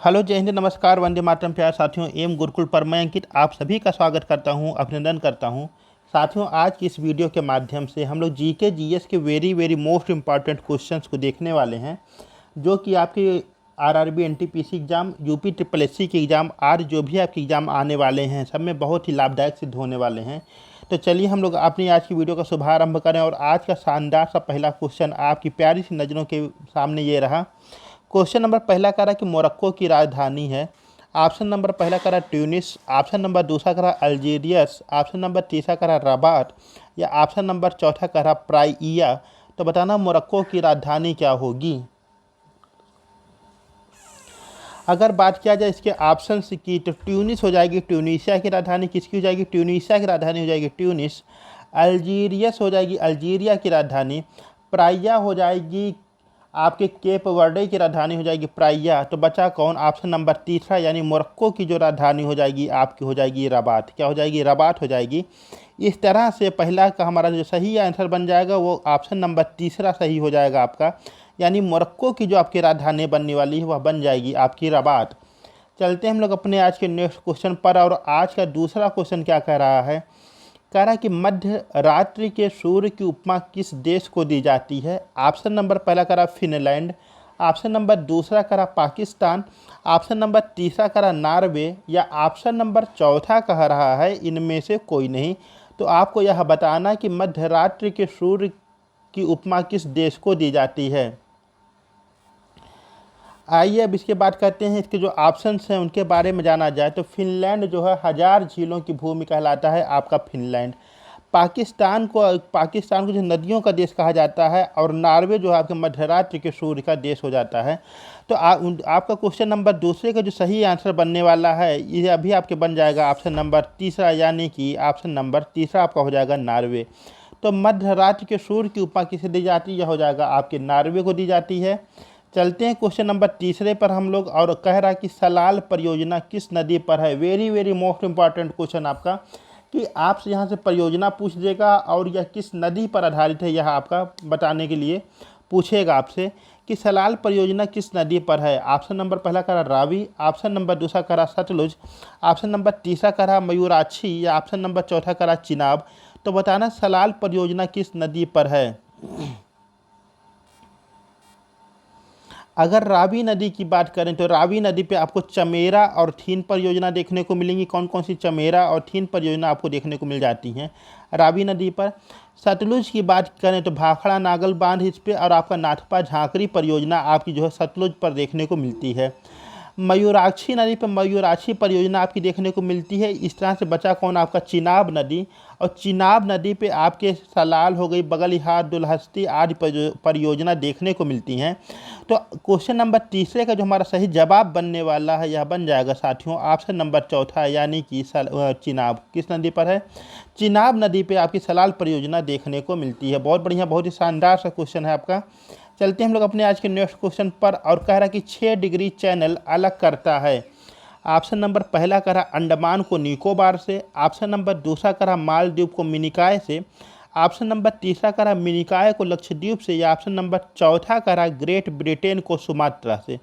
Hello, जय हिंद, नमस्कार, वंदे मातरम। प्यारे साथियों, एम गुरुकुल पर मैं अंकित आप सभी का स्वागत करता हूं, अभिनंदन करता हूं। साथियों, आज की इस वीडियो के माध्यम से हम लोग जीके जीएस के very very most important questions को देखने वाले हैं, जो कि आपके RRB NTPC exam, UP triple SC के एग्ज़ाम, आज जो भी आपके एग्ज़ाम आने वाले हैं, सब में बहुत ही लाभदायक सिद्ध होने वाले हैं। तो चलिए हम लोग अपनी आज की वीडियो का शुभारंभ करें। और आज का शानदार सा पहला क्वेश्चन आपकी प्यारी सी नज़रों के सामने ये रहा। क्वेश्चन नंबर पहला करा कि मोरक्को की राजधानी है। ऑप्शन नंबर पहला करा ट्यूनिस, ऑप्शन नंबर दूसरा करा अल्जीरियस, ऑप्शन नंबर तीसरा करा रबात, या ऑप्शन नंबर चौथा करा प्राइया। तो बताना मोरक्को की राजधानी क्या होगी। अगर बात किया जाए इसके ऑप्शन की, तो ट्यूनिस हो जाएगी ट्यूनीशिया की राजधानी। किसकी हो जाएगी? ट्यूनीशिया की राजधानी हो जाएगी ट्यूनिस। अल्जीरियस हो जाएगी अल्जीरिया की राजधानी। प्राइया हो जाएगी आपके केप वर्डे की राजधानी हो जाएगी प्राइया। तो बचा कौन? ऑप्शन नंबर तीसरा, यानी मोरक्को की जो राजधानी हो जाएगी आपकी हो जाएगी रबात। क्या हो जाएगी? रबात हो जाएगी। इस तरह से पहला का हमारा जो सही आंसर बन जाएगा वो ऑप्शन नंबर तीसरा सही हो जाएगा आपका, यानी मोरक्को की जो आपकी राजधानी बनने वाली है वह बन जाएगी आपकी रबात। चलते हैं हम लोग अपने आज के नेक्स्ट क्वेश्चन पर। और आज का दूसरा क्वेश्चन क्या कह रहा है? कह रहा है कि मध्य रात्रि के सूर्य की उपमा किस देश को दी जाती है। ऑप्शन नंबर पहला करा फिनलैंड, ऑप्शन नंबर दूसरा करा पाकिस्तान, ऑप्शन नंबर तीसरा करा नॉर्वे, या ऑप्शन नंबर चौथा कह रहा है इनमें से कोई नहीं। तो आपको यह बताना कि मध्य रात्रि के सूर्य की उपमा किस देश को दी जाती है। आइए अब इसके बात करते हैं, इसके जो ऑप्शंस हैं उनके बारे में जाना जाए। तो फिनलैंड जो है 1000 झीलों की भूमि कहलाता है आपका फिनलैंड। पाकिस्तान को जो नदियों का देश कहा जाता है, और नॉर्वे जो है आपके मध्यरात्रि के सूर्य का देश हो जाता है। तो आपका क्वेश्चन नंबर दूसरे का जो सही आंसर बनने वाला है ये अभी आपके बन जाएगा ऑप्शन नंबर तीसरा, यानी कि ऑप्शन नंबर तीसरा आपका हो जाएगा नॉर्वे। तो मध्यरात्रि के सूर्य की उपमा किसे दी जाती है? यह हो जाएगा आपके नॉर्वे को दी जाती है। चलते हैं क्वेश्चन नंबर तीसरे पर हम लोग। और कह रहा है कि सलाल परियोजना किस नदी पर है। Very very most important question आपका, कि आपसे यहाँ से परियोजना पूछ देगा और यह किस नदी पर आधारित है यह आपका बताने के लिए पूछेगा आपसे कि सलाल परियोजना किस नदी पर है। ऑप्शन नंबर पहला करा रावी, ऑप्शन नंबर दूसरा करा सतलुज, ऑप्शन नंबर तीसरा करा मयूराक्षी, या ऑप्शन नंबर चौथा करा चिनाब। तो बताना सलाल परियोजना किस नदी पर है। अगर रावी नदी की बात करें तो रावी नदी पे आपको चमेरा और थीन परियोजना देखने को मिलेंगी। कौन कौन सी चमेरा और थीन परियोजना आपको देखने को मिल जाती हैं रावी नदी पर। सतलुज की बात करें तो भाखड़ा नागल बांध इस पे, और आपका नाथपा झांकरी परियोजना आपकी जो है सतलुज पर देखने को मिलती है। मयूराक्षी नदी पर मयूराक्षी परियोजना आपकी देखने को मिलती है। इस तरह से बचा कौन? आपका चिनाब नदी। और चिनाब नदी पे आपके सलाल हो गई, बगलिहार, दुलहस्ती आदि परियोजना देखने को मिलती हैं। तो क्वेश्चन नंबर तीसरे का जो हमारा सही जवाब बनने वाला है यह बन जाएगा साथियों ऑप्शन नंबर चौथा, यानी कि चिनाब किस नदी पर है? चिनाब नदी पे आपकी सलाल परियोजना देखने को मिलती है। बहुत बढ़िया, बहुत ही शानदार सा क्वेश्चन है आपका। चलते हैं हम लोग अपने आज के नेक्स्ट क्वेश्चन पर। और कह रहा है कि 6 डिग्री चैनल अलग करता है। ऑप्शन नंबर पहला करा अंडमान को निकोबार से, ऑप्शन नंबर दूसरा करा मालदीव को मिनिकॉय से, ऑप्शन नंबर तीसरा करा मिनिकॉय को लक्षद्वीप से, या ऑप्शन नंबर चौथा करा ग्रेट ब्रिटेन को सुमात्रा से।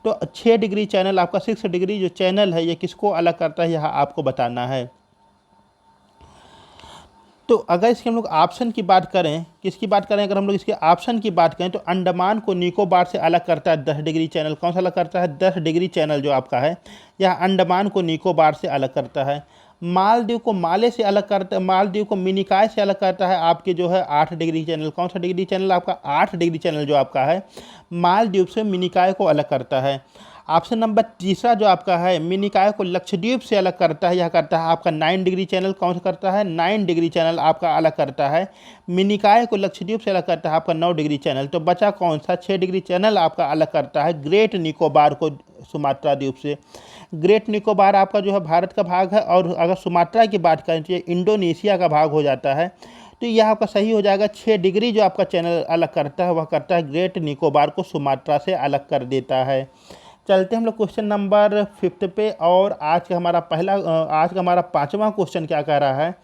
तो 6 डिग्री चैनल आपका 6 डिग्री जो चैनल है ये किसको अलग करता है यह आपको बताना है। तो अगर इसके हम लोग ऑप्शन की बात करें, किसकी बात करें? अगर हम लोग इसके ऑप्शन की बात करें तो अंडमान को निकोबार से अलग करता है 10 डिग्री चैनल। कौन सा अलग करता है? 10 डिग्री चैनल जो आपका है यह अंडमान को निकोबार से अलग करता है। मालदीव को माले से अलग करता है, मालदीव को मिनिकॉय से अलग करता है आपके जो है 8 डिग्री चैनल। कौन सा डिग्री चैनल? आपका 8 डिग्री चैनल जो आपका है मालदीव से मिनिकॉय को अलग करता है। ऑप्शन नंबर तीसरा जो आपका है मिनिकॉय को लक्षद्वीप से अलग करता है, यह करता है आपका 9 डिग्री चैनल। कौन सा करता है? 9 डिग्री चैनल आपका अलग करता है। मिनिकॉय को लक्षद्वीप से अलग करता है आपका 9 डिग्री चैनल। तो बचा कौन सा? 6 डिग्री चैनल आपका अलग करता है ग्रेट निकोबार को सुमात्रा द्वीप से। ग्रेट निकोबार आपका जो है भारत का भाग है, और अगर सुमात्रा की बात करें तो ये इंडोनेशिया का भाग हो जाता है। तो यह आपका सही हो जाएगा। 6 डिग्री जो आपका चैनल अलग करता है वह करता है ग्रेट निकोबार को सुमात्रा से अलग कर देता है। चलते हम लोग क्वेश्चन नंबर 5 पे। और आज का हमारा पांचवा क्वेश्चन क्या कह रहा है?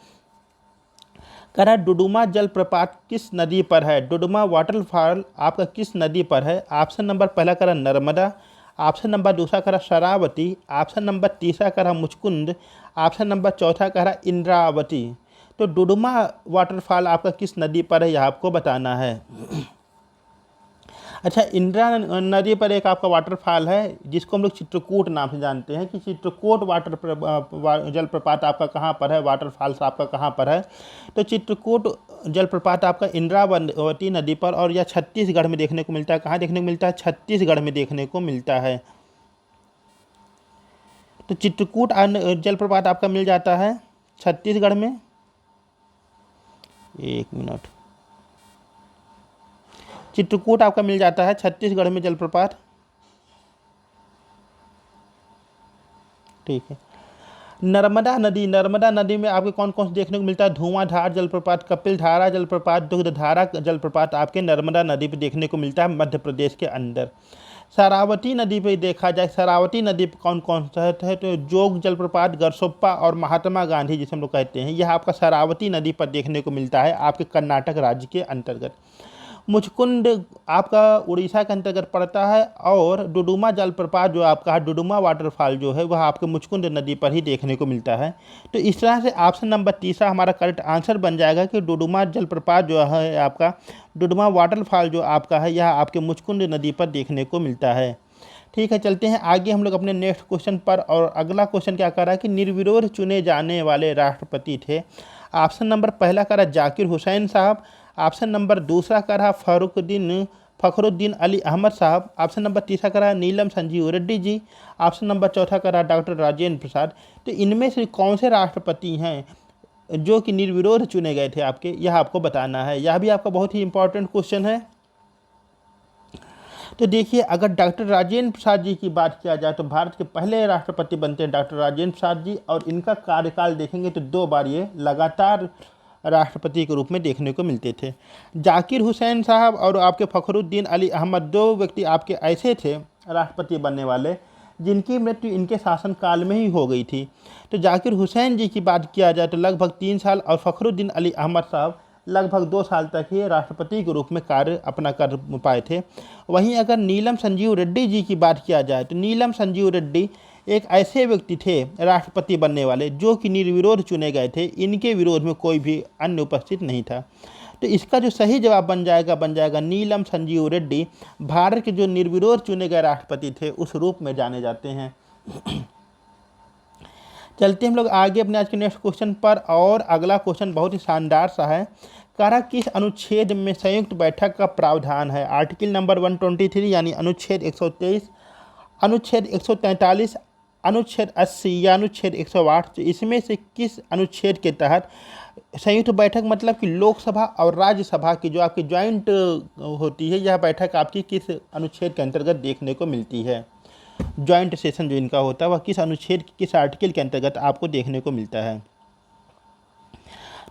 कह रहा है डुडुमा जलप्रपात किस नदी पर है। डुडुमा वाटरफॉल आपका किस नदी पर है? ऑप्शन नंबर पहला कह रहा है नर्मदा, ऑप्शन नंबर दूसरा कह रहा शरावती, ऑप्शन नंबर तीसरा कह रहा मुचकुंद, ऑप्शन नंबर चौथा कह रहा इंद्रावती। तो डुडुमा वाटरफॉल आपका किस नदी पर है, यह आपको बताना है। अच्छा, इंदिरा नदी पर एक आपका वाटरफॉल है जिसको हम लोग चित्रकूट नाम से जानते हैं, कि चित्रकूट जलप्रपात आपका कहाँ पर है, वाटरफॉल्स आपका कहाँ पर है। तो चित्रकूट जलप्रपात आपका इंद्रावती नदी पर, और यह छत्तीसगढ़ में देखने को मिलता है। कहाँ देखने को मिलता है? छत्तीसगढ़ में देखने को मिलता है। तो चित्रकूट जलप्रपात आपका मिल जाता है छत्तीसगढ़ में। एक मिनट, चित्रकूट आपका मिल जाता है छत्तीसगढ़ में जलप्रपात। ठीक है। नर्मदा नदी में आपके कौन कौन से देखने को मिलता है? धुआंधार जलप्रपात, कपिलधारा जलप्रपात, दुग्धधारा जलप्रपात आपके नर्मदा नदी पे देखने को मिलता है, मध्य प्रदेश के अंदर। शरावती नदी पे देखा जाए, शरावती नदी पे कौन कौन सा है? तो जोग जलप्रपात, गरसोप्पा और महात्मा गांधी जिसे हम लोग कहते हैं, यह आपका शरावती नदी पर देखने को मिलता है आपके कर्नाटक राज्य के अंतर्गत। मुचकुंद आपका उड़ीसा के अंतर्गत पड़ता है, और डुडुमा जलप्रपात जो आपका है, डुडुमा वाटरफॉल जो है, वह आपके मुचकुंद नदी पर ही देखने को मिलता है। तो इस तरह से ऑप्शन नंबर तीसरा हमारा करेक्ट आंसर बन जाएगा कि डुडुमा जलप्रपात जो है आपका, डुडुमा वाटरफॉल जो आपका है, यह आपके मुचकुंद नदी पर देखने को मिलता है। ठीक है, चलते हैं आगे हम लोग अपने नेक्स्ट क्वेश्चन पर। और अगला क्वेश्चन क्या कर रहा है कि निर्विरोध चुने जाने वाले राष्ट्रपति थे। ऑप्शन नंबर पहला कर रहा जाकिर हुसैन साहब, ऑप्शन नंबर दूसरा का रहा फ़खरुद्दीन अली अहमद साहब, ऑप्शन नंबर तीसरा का रहा नीलम संजीव रेड्डी जी, ऑप्शन नंबर चौथा का रहा डॉक्टर राजेंद्र प्रसाद। तो इनमें से कौन से राष्ट्रपति हैं जो कि निर्विरोध चुने गए थे आपके, यह आपको बताना है। यह भी आपका बहुत ही इंपॉर्टेंट क्वेश्चन है। तो देखिए, अगर डॉक्टर राजेंद्र प्रसाद जी की बात किया जाए तो भारत के पहले राष्ट्रपति बनते हैं डॉक्टर राजेंद्र प्रसाद जी, और इनका कार्यकाल देखेंगे तो 2 बार ये लगातार राष्ट्रपति के रूप में देखने को मिलते थे। जाकिर हुसैन साहब और आपके फ़खरुद्दीन अली अहमद 2 व्यक्ति आपके ऐसे थे राष्ट्रपति बनने वाले जिनकी मृत्यु इनके शासनकाल में ही हो गई थी। तो जाकिर हुसैन जी की बात किया जाए तो लगभग 3 साल, और फ़खरुद्दीन अली अहमद साहब लगभग 2 साल तक ही राष्ट्रपति के रूप में कार्य अपना कर पाए थे। वहीं अगर नीलम संजीव रेड्डी जी की बात किया जाए तो नीलम संजीव रेड्डी एक ऐसे व्यक्ति थे राष्ट्रपति बनने वाले जो कि निर्विरोध चुने गए थे, इनके विरोध में कोई भी अन्य उपस्थित नहीं था। तो इसका जो सही जवाब बन जाएगा नीलम संजीव रेड्डी, भारत के जो निर्विरोध चुने गए राष्ट्रपति थे उस रूप में जाने जाते हैं। चलते हम लोग आगे अपने आज के नेक्स्ट क्वेश्चन पर। और अगला क्वेश्चन बहुत ही शानदार सा है। कहा किस अनुच्छेद में संयुक्त बैठक का प्रावधान है? आर्टिकल नंबर 123 यानी अनुच्छेद 123, अनुच्छेद 143, अनुच्छेद 80 या अनुच्छेद 108। तो इसमें से किस अनुच्छेद के तहत संयुक्त बैठक, मतलब कि लोकसभा और राज्यसभा की जो आपकी ज्वाइंट होती है, यह बैठक आपकी किस अनुच्छेद के अंतर्गत देखने को मिलती है? ज्वाइंट सेशन जो इनका होता है वह किस अनुच्छेद, किस आर्टिकल के अंतर्गत आपको देखने को मिलता है?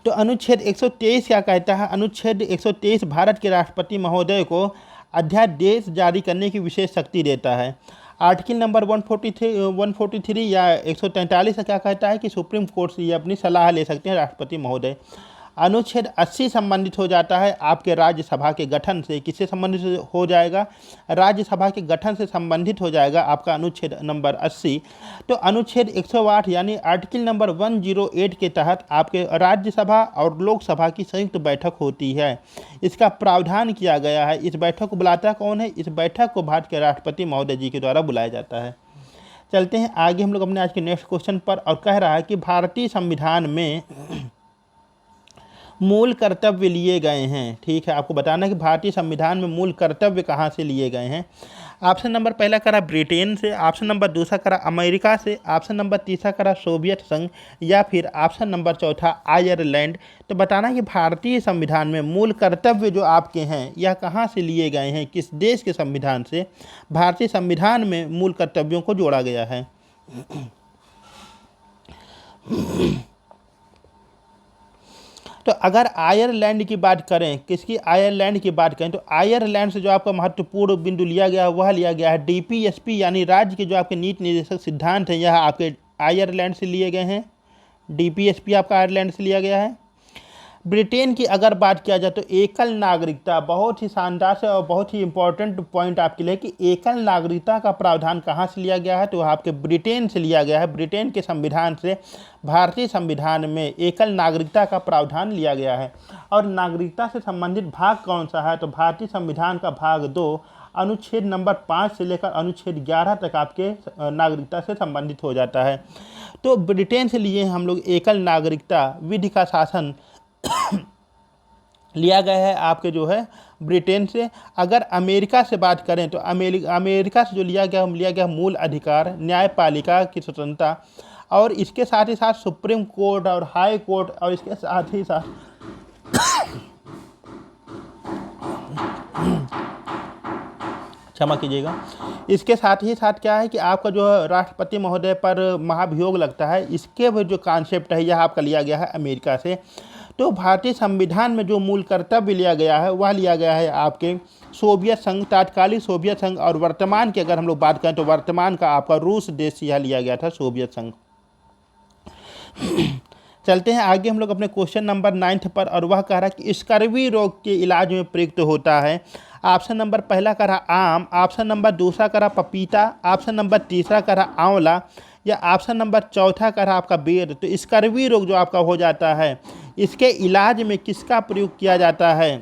तो अनुच्छेद 123 क्या कहता है? अनुच्छेद 123 भारत के राष्ट्रपति महोदय को अध्यादेश जारी करने की विशेष शक्ति देता है। आर्टिकल नंबर 143 या 143 क्या कहता है कि सुप्रीम कोर्ट से ये अपनी सलाह ले सकते हैं राष्ट्रपति महोदय। अनुच्छेद 80 संबंधित हो जाता है आपके राज्यसभा के गठन से। किससे संबंधित हो जाएगा? राज्यसभा के गठन से संबंधित हो जाएगा आपका अनुच्छेद नंबर 80। तो अनुच्छेद 108 यानी आर्टिकल नंबर 108 के तहत आपके राज्यसभा और लोकसभा की संयुक्त बैठक होती है। इसका प्रावधान किया गया है। इस बैठक को बुलाता कौन है? इस बैठक को भारत के राष्ट्रपति महोदय जी के द्वारा बुलाया जाता है। चलते हैं आगे हम लोग अपने आज के नेक्स्ट क्वेश्चन पर। और कह रहा है कि भारतीय संविधान में मूल कर्तव्य लिए गए हैं। ठीक है, आपको बताना है कि भारतीय संविधान में मूल कर्तव्य कहाँ से लिए गए हैं। ऑप्शन नंबर पहला करा ब्रिटेन से, ऑप्शन नंबर दूसरा करा अमेरिका से, ऑप्शन नंबर तीसरा करा सोवियत संघ, या फिर ऑप्शन नंबर चौथा आयरलैंड। तो बताना कि भारतीय संविधान में मूल कर्तव्य जो आपके हैं यह कहाँ से लिए गए हैं, किस देश के संविधान से भारतीय संविधान में मूल कर्तव्यों को जोड़ा गया है। तो अगर आयरलैंड की बात करें, किसकी? आयरलैंड की बात करें तो आयरलैंड से जो आपका महत्वपूर्ण बिंदु लिया गया वह लिया गया है डीपीएसपी यानी राज्य के जो आपके नीति निर्देशक सिद्धांत हैं यह आपके आयरलैंड से लिए गए हैं। डीपीएसपी आपका आयरलैंड से लिया गया है। ब्रिटेन की अगर बात किया जाए तो एकल नागरिकता बहुत ही शानदार से और बहुत ही इंपॉर्टेंट पॉइंट आपके लिए कि एकल नागरिकता का प्रावधान कहाँ से लिया गया है, तो आपके ब्रिटेन से लिया गया है। ब्रिटेन के संविधान से भारतीय संविधान में एकल नागरिकता का प्रावधान लिया गया है। और नागरिकता से संबंधित भाग कौन सा है, तो भारतीय संविधान का भाग 2 अनुच्छेद नंबर 5 से लेकर अनुच्छेद 11 तक आपके नागरिकता से संबंधित हो जाता है। तो ब्रिटेन से लिए हम लोग एकल नागरिकता विधि का शासन लिया गया है आपके जो है ब्रिटेन से। अगर अमेरिका से बात करें तो अमेरिका से जो लिया गया मूल अधिकार, न्यायपालिका की स्वतंत्रता, और इसके साथ ही साथ सुप्रीम कोर्ट और हाई कोर्ट, और इसके साथ ही साथ क्षमा कीजिएगा, इसके साथ ही साथ क्या है कि आपका जो राष्ट्रपति महोदय पर महाभियोग लगता है, इसके भी जो कॉन्सेप्ट है यह आपका लिया गया है अमेरिका से। तो भारतीय संविधान में जो मूल कर्तव्य लिया गया है वह लिया गया है आपके सोवियत संघ, तात्कालिक सोवियत संघ, और वर्तमान की अगर हम लोग बात करें तो वर्तमान का आपका रूस देश से यह लिया गया था, सोवियत संघ। चलते हैं आगे हम लोग अपने क्वेश्चन नंबर 9 पर, और वह कह रहा है कि स्कर्वी रोग के इलाज में प्रयुक्त होता है। ऑप्शन नंबर पहला कह रहा आम, ऑप्शन नंबर दूसरा कह रहा पपीता, ऑप्शन नंबर तीसरा कह रहा आंवला, या ऑप्शन नंबर चौथा कह रहा आपका बेर। तो स्कर्वी रोग जो आपका हो जाता है इसके इलाज में किसका प्रयोग किया जाता है,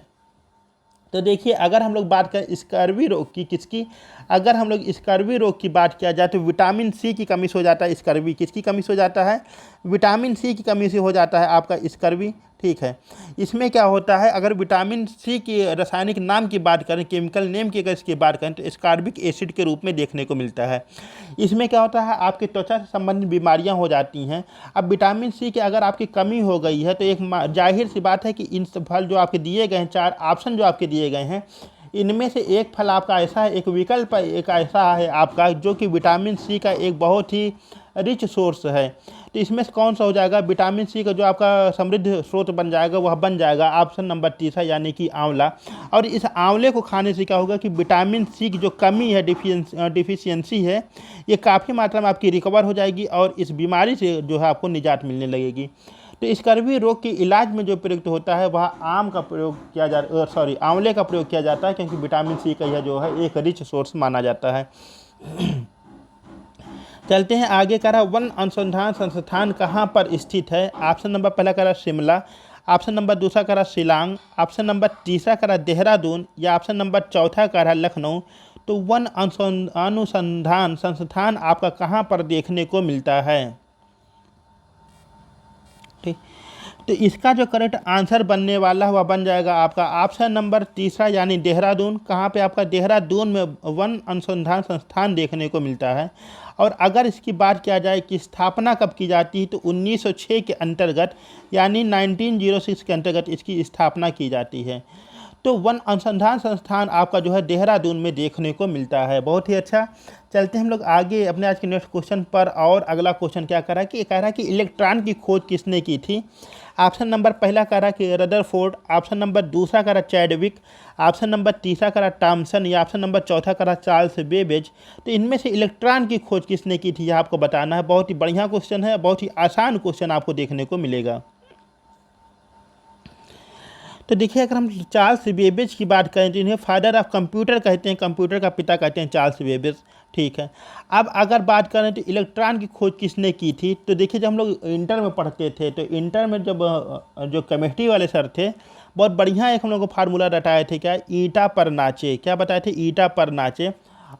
तो देखिए अगर हम लोग बात करें स्कर्वी रोग की, किसकी, अगर हम लोग स्कर्वी रोग की बात किया जाए तो विटामिन सी की कमी से हो जाता है स्कर्वी। किसकी कमी से हो जाता है, विटामिन सी की कमी से हो जाता है आपका स्कर्वी, ठीक है। इसमें क्या होता है, अगर विटामिन सी की रासायनिक नाम की बात करें, केमिकल नेम की अगर इसकी बात करें तो एस्कॉर्बिक एसिड के रूप में देखने को मिलता है। इसमें क्या होता है, आपकी त्वचा से संबंधित बीमारियां हो जाती हैं। अब विटामिन सी की अगर आपकी कमी हो गई है तो एक जाहिर सी बात है कि इन फल जो आपके दिए गए हैं, 4 ऑप्शन जो आपके दिए गए हैं, इनमें से एक फल आपका ऐसा है, एक विकल्प एक ऐसा है आपका जो कि विटामिन सी का एक बहुत ही रिच सोर्स है। तो इसमें से कौन सा हो जाएगा, विटामिन सी का जो आपका समृद्ध स्रोत बन जाएगा वह बन जाएगा ऑप्शन नंबर तीसरा, यानी कि आंवला। और इस आंवले को खाने से क्या होगा कि विटामिन सी की जो कमी है, डिफिशियंसी है, ये काफ़ी मात्रा में आपकी रिकवर हो जाएगी और इस बीमारी से जो है आपको निजात मिलने लगेगी। तो स्कर्वी रोग के इलाज में जो प्रयुक्त होता है वह आम का प्रयोग किया आंवले का प्रयोग किया जाता है, क्योंकि विटामिन सी का यह जो है एक रिच सोर्स माना जाता है। चलते हैं आगे, कह रहा वन अनुसंधान संस्थान कहाँ पर स्थित है। ऑप्शन नंबर पहला कह रहा शिमला, ऑप्शन नंबर दूसरा कह रहा शिलांग, ऑप्शन नंबर तीसरा कह रहा देहरादून, या ऑप्शन नंबर चौथा कह रहा लखनऊ। तो वन अनुसंधान संस्थान आपका कहाँ पर देखने को मिलता है, ठीक। तो इसका जो करेक्ट आंसर बनने वाला है वह बन जाएगा आपका ऑप्शन नंबर तीसरा, यानी देहरादून। कहाँ पे आपका देहरादून में वन अनुसंधान संस्थान देखने को मिलता है। और अगर इसकी बात किया जाए कि स्थापना कब की जाती है तो 1906 के अंतर्गत, यानी 1906 के अंतर्गत इसकी स्थापना की जाती है। तो वन अनुसंधान संस्थान आपका जो है देहरादून में देखने को मिलता है। बहुत ही अच्छा। चलते हैं हम लोग आगे अपने आज के नेक्स्ट क्वेश्चन पर। और अगला क्वेश्चन क्या कह रहा है कि इलेक्ट्रॉन की खोज किसने की थी। ऑप्शन नंबर पहला कह रहा कि रदरफोर्ड, ऑप्शन नंबर दूसरा कह रहा चैडविक, ऑप्शन नंबर तीसरा कह रहा टॉमसन, या ऑप्शन नंबर चौथा कह रहा चार्ल्स बेबेज। तो इनमें से इलेक्ट्रॉन की खोज किसने की थी यह आपको बताना है। बहुत ही बढ़िया क्वेश्चन है, बहुत ही आसान क्वेश्चन आपको देखने को मिलेगा। तो देखिए अगर हम चार्ल्स बेबेज की बात करें तो इन्हें फादर ऑफ कंप्यूटर कहते हैं, कंप्यूटर का पिता कहते हैं चार्ल्स बेबेज, ठीक है। अब अगर बात करें तो इलेक्ट्रॉन की खोज किसने की थी, तो देखिए जब हम लोग इंटर में पढ़ते थे तो इंटर में जब जो केमिस्ट्री वाले सर थे बहुत बढ़िया एक हम लोग को फार्मूला रटाए थे, क्या, ईटा पर नाचे, क्या बताए थे, ईटा पर नाचे।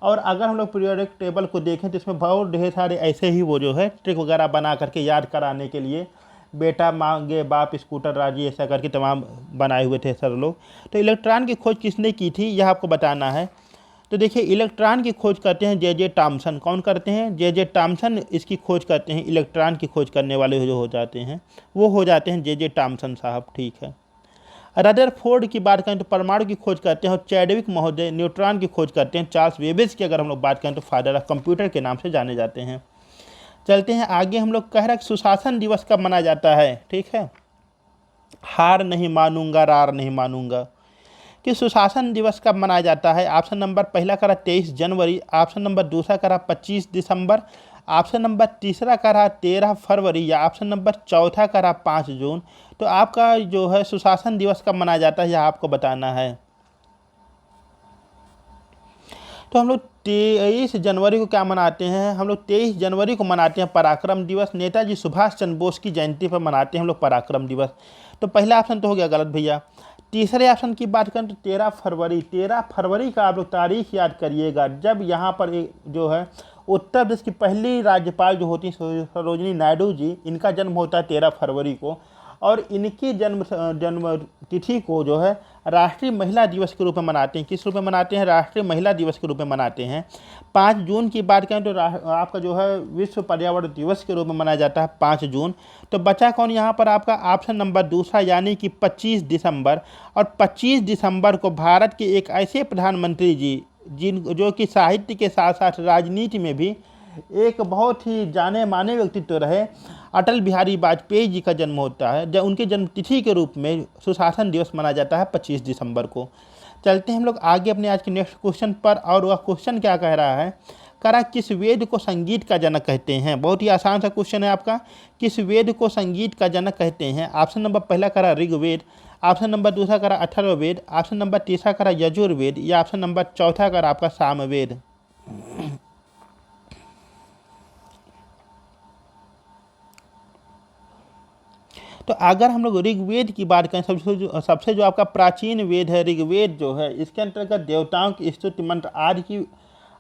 और अगर हम लोग पीरियोडिक टेबल को देखें तो इसमें बहुत ढेर सारे ऐसे ही वो जो है ट्रिक वगैरह बना करके याद कराने के लिए, बेटा मांगे बाप स्कूटर राजी, ऐसा करके तमाम बनाए हुए थे सर लोग। तो इलेक्ट्रॉन की खोज किसने की थी यह आपको बताना है। तो देखिए इलेक्ट्रॉन की खोज करते हैं जे टॉमसन। कौन करते हैं, जे टॉमसन इसकी खोज करते हैं। इलेक्ट्रॉन की खोज करने वाले जो हो जाते हैं वो हो जाते हैं जे टॉमसन साहब, ठीक है। रदरफोर्ड की बात करें तो परमाणु की खोज करते हैं, और चैडविक महोदय न्यूट्रॉन की खोज करते हैं। चार्ल्स बेबेज की अगर हम लोग बात करें तो फादर ऑफ कंप्यूटर के नाम से जाने जाते हैं। चलते हैं आगे, हम लोग कह रहे हैं कि सुशासन दिवस कब मनाया जाता है, ठीक है। हार नहीं मानूंगा रार नहीं मानूंगा, कि सुशासन दिवस कब मनाया जाता है। ऑप्शन नंबर पहला करा 23 जनवरी, ऑप्शन नंबर दूसरा करा 25 दिसंबर, ऑप्शन नंबर तीसरा का रहा 13 फरवरी या ऑप्शन नंबर चौथा का रहा 5 जून। तो आपका जो है सुशासन दिवस कब मनाया जाता है यह आपको बताना है। तो हम लोग 23 जनवरी को क्या मनाते हैं, हम लोग 23 जनवरी को मनाते हैं पराक्रम दिवस। नेताजी सुभाष चंद्र बोस की जयंती पर मनाते हैं हम लोग पराक्रम दिवस। तो पहला ऑप्शन तो हो गया गलत भैया। तीसरे ऑप्शन की बात करें तो 13 फरवरी, 13 फरवरी का आप लोग तारीख याद करिएगा जब यहाँ पर जो है उत्तर प्रदेश की पहली राज्यपाल जो होती हैं सरोजिनी नायडू जी, इनका जन्म होता है 13 फरवरी को। और इनकी जन्म तिथि को जो है राष्ट्रीय महिला दिवस के रूप में मनाते हैं। किस रूप में मनाते हैं, राष्ट्रीय महिला दिवस के रूप में मनाते हैं। 5 जून की बात करें तो आपका जो है विश्व पर्यावरण दिवस के रूप में मनाया जाता है 5 जून। तो बचा कौन यहाँ पर आपका ऑप्शन नंबर दूसरा यानी कि 25 दिसंबर। और 25 दिसंबर को भारत के एक ऐसे प्रधानमंत्री जी जो कि साहित्य के साथ साथ राजनीति में भी एक बहुत ही जाने माने व्यक्तित्व रहे, अटल बिहारी वाजपेयी जी का जन्म होता है। जब उनके जन्म तिथि के रूप में सुशासन दिवस मनाया जाता है 25 दिसंबर को। चलते हैं हम लोग आगे अपने आज के नेक्स्ट क्वेश्चन पर। और वह क्वेश्चन क्या कह रहा है, करा किस वेद को संगीत का जनक कहते हैं। बहुत ही आसान सा क्वेश्चन है आपका, किस वेद को संगीत का जनक कहते हैं। ऑप्शन नंबर पहला करा ऋग्वेद, ऑप्शन नंबर दूसरा करा अथर्ववेद, ऑप्शन नंबर तीसरा करा यजुर्वेद या ऑप्शन नंबर चौथा करा आपका सामवेद। तो अगर हम लोग ऋग्वेद की बात करें, सबसे जो आपका प्राचीन वेद है ऋग्वेद जो है, इसके अंतर्गत देवताओं की स्तुति मंत्र आदि की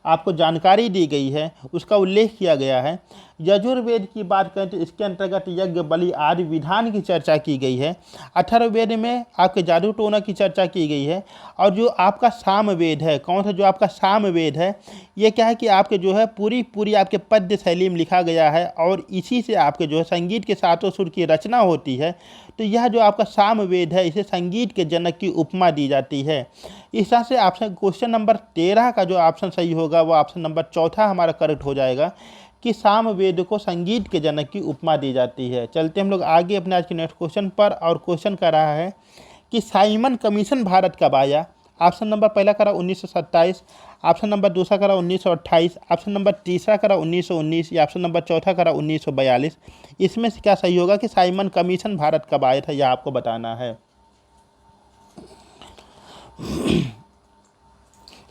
आपको जानकारी दी गई है, उसका उल्लेख किया गया है। यजुर्वेद की बात करें तो इसके अंतर्गत यज्ञ बलि आदि विधान की चर्चा की गई है। अथर्ववेद में आपके जादू टोना की चर्चा की गई है। और जो आपका सामवेद है, कौन सा जो आपका सामवेद है, ये क्या है कि आपके जो है पूरी आपके पद्य शैली में लिखा गया है और इसी से आपके जो है संगीत के सातों सुर की रचना होती है। तो यह जो आपका सामवेद है इसे संगीत के जनक की उपमा दी जाती है। इस तरह से ऑप्शन क्वेश्चन नंबर 13 का जो ऑप्शन सही होगा वो ऑप्शन नंबर चौथा हमारा करेक्ट हो जाएगा कि सामवेद को संगीत के जनक की उपमा दी जाती है। चलते हम लोग आगे अपने आज के नेक्स्ट क्वेश्चन पर। और क्वेश्चन कर रहा है कि साइमन कमीशन भारत कब आया। ऑप्शन नंबर पहला करा 1927, ऑप्शन नंबर दूसरा करा 1928, ऑप्शन नंबर तीसरा करा 1919 या ऑप्शन नंबर चौथा करा 1942। इसमें से क्या सही होगा कि साइमन कमीशन भारत कब आया था, यह आपको बताना है।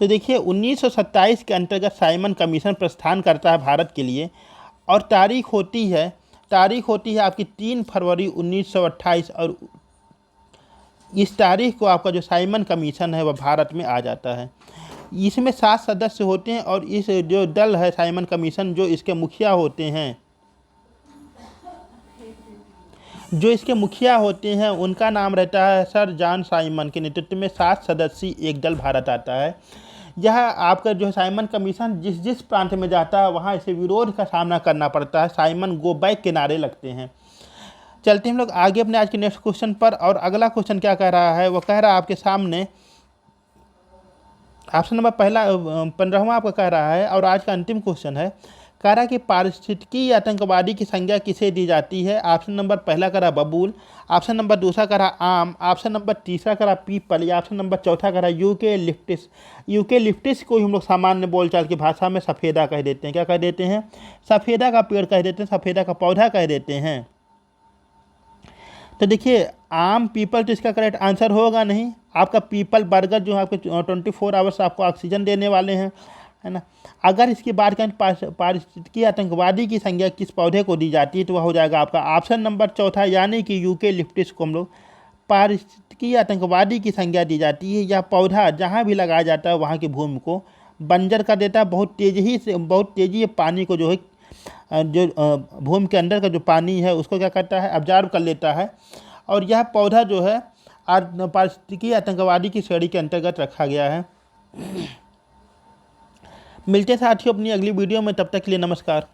तो देखिए 1927 के अंतर्गत साइमन कमीशन प्रस्थान करता है भारत के लिए और तारीख होती है आपकी 3 फरवरी 1928। और इस तारीख को आपका जो साइमन कमीशन है वह भारत में आ जाता है। इसमें 7 सदस्य होते हैं और इस जो दल है साइमन कमीशन, जो इसके मुखिया होते हैं उनका नाम रहता है सर जॉन साइमन। के नेतृत्व में 7 सदस्यीय एक दल भारत आता है। यह आपका जो है साइमन कमीशन जिस प्रांत में जाता है वहाँ इसे विरोध का सामना करना पड़ता है। साइमन गो बैक के नारे लगते हैं। चलते हम लोग आगे अपने आज के नेक्स्ट क्वेश्चन पर। और अगला क्वेश्चन क्या कह रहा है, वो कह रहा है आपके सामने ऑप्शन नंबर 15वां आपका कह रहा है और आज का अंतिम क्वेश्चन है, कह रहा कि पारिस्थितिकी आतंकवादी की संज्ञा किसे दी जाती है। ऑप्शन नंबर पहला करा बबूल, ऑप्शन नंबर दूसरा करा आम, ऑप्शन नंबर तीसरा करा पीपल या ऑप्शन नंबर चौथा करा यूकेलिप्टिस। यूकेलिप्टिस को हम लोग सामान्य बोलचाल की भाषा में सफ़ेदा कह देते हैं। क्या कह देते हैं, सफ़ेदा का पेड़ कह देते हैं, सफ़ेदा का पौधा कह देते हैं। तो देखिए आम पीपल तो इसका करेक्ट आंसर होगा नहीं। आपका पीपल बरगद जो आपके 24 आवर्स आपको ऑक्सीजन देने वाले हैं, है ना। अगर इसकी बात करें पारिस्थितिकी आतंकवादी की संज्ञा किस पौधे को दी जाती है तो वह हो जाएगा आपका ऑप्शन नंबर चौथा यानी कि यूकेलिप्टिस को हम लोग पारिस्थितिकी आतंकवादी की संज्ञा दी जाती है। यह पौधा जहाँ भी लगाया जाता है वहाँ की भूमि को बंजर कर देता है। बहुत तेज़ी पानी को जो है जो भूमि के अंदर का जो पानी है उसको क्या करता है, ऑब्जर्व कर लेता है। और यह पौधा जो है पारिस्थितिकी आतंकवादी की श्रेणी के अंतर्गत रखा गया है। मिलते साथियों अपनी अगली वीडियो में, तब तक के लिए नमस्कार।